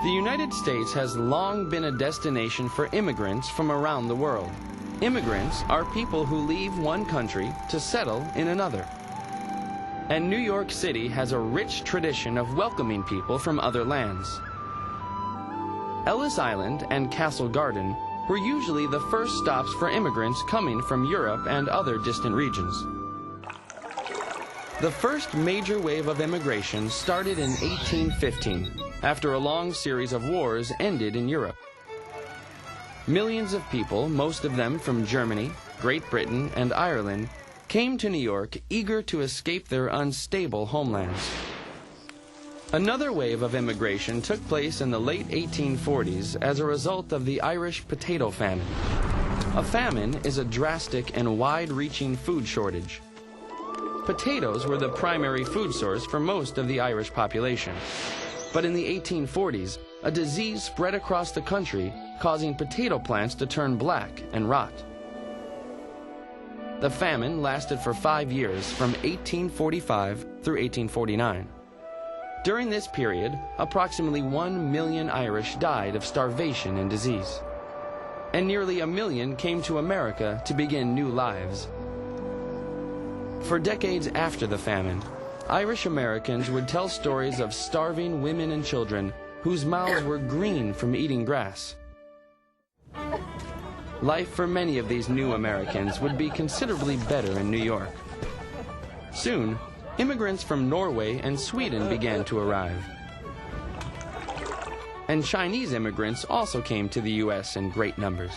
The United States has long been a destination for immigrants from around the world. Immigrants are people who leave one country to settle in another. And New York City has a rich tradition of welcoming people from other lands. Ellis Island and Castle Garden were usually the first stops for immigrants coming from Europe and other distant regions. The first major wave of immigration started in 1815, after a long series of wars ended in Europe. Millions of people, most of them from Germany, Great Britain, and Ireland, came to New York eager to escape their unstable homelands. Another wave of immigration took place in the late 1840s as a result of the Irish potato famine. A famine is a drastic and wide-reaching food shortage. Potatoes were the primary food source for most of the Irish population. But in the 1840s, a disease spread across the country, causing potato plants to turn black and rot. The famine lasted for 5 years, from 1845 through 1849. During this period, approximately 1 million Irish died of starvation and disease. And nearly 1 million came to America to begin new lives. For decades after the famine, Irish Americans would tell stories of starving women and children whose mouths were green from eating grass. Life for many of these new Americans would be considerably better in New York. Soon, immigrants from Norway and Sweden began to arrive. And Chinese immigrants also came to the U.S. in great numbers.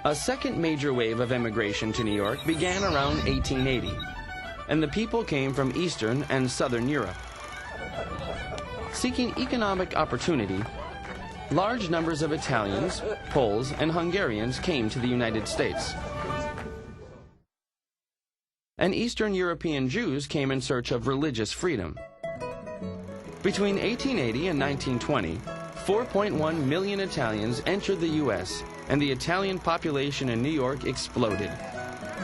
A second major wave of immigration to New York began around 1880, and the people came from Eastern and Southern Europe. Seeking economic opportunity, large numbers of Italians, Poles, and Hungarians came to the United States. And Eastern European Jews came in search of religious freedom. Between 1880 and 1920, 4.1 million Italians entered the U.S., and the Italian population in New York exploded,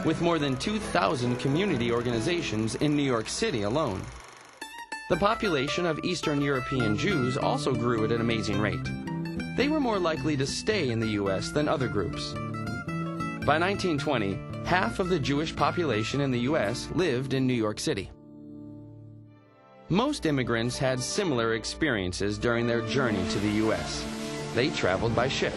with more than 2,000 community organizations in New York City alone. The population of Eastern European Jews also grew at an amazing rate. They were more likely to stay in the U.S. than other groups. By 1920, half of the Jewish population in the U.S. lived in New York City. Most immigrants had similar experiences during their journey to the U.S. They traveled by ship.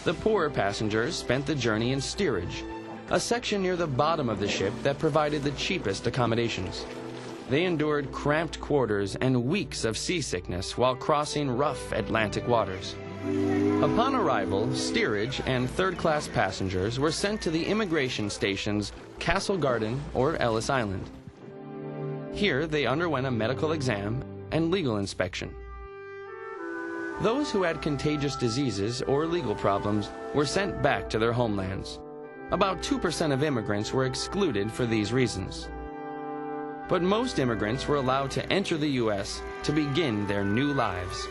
The poorer passengers spent the journey in steerage, a section near the bottom of the ship that provided the cheapest accommodations. They endured cramped quarters and weeks of seasickness while crossing rough Atlantic waters. Upon arrival, steerage and third-class passengers were sent to the immigration stations Castle Garden or Ellis Island. Here they underwent a medical exam and legal inspection. Those who had contagious diseases or legal problems were sent back to their homelands. About 2% of immigrants were excluded for these reasons. But most immigrants were allowed to enter the U.S. to begin their new lives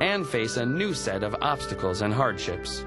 and face a new set of obstacles and hardships.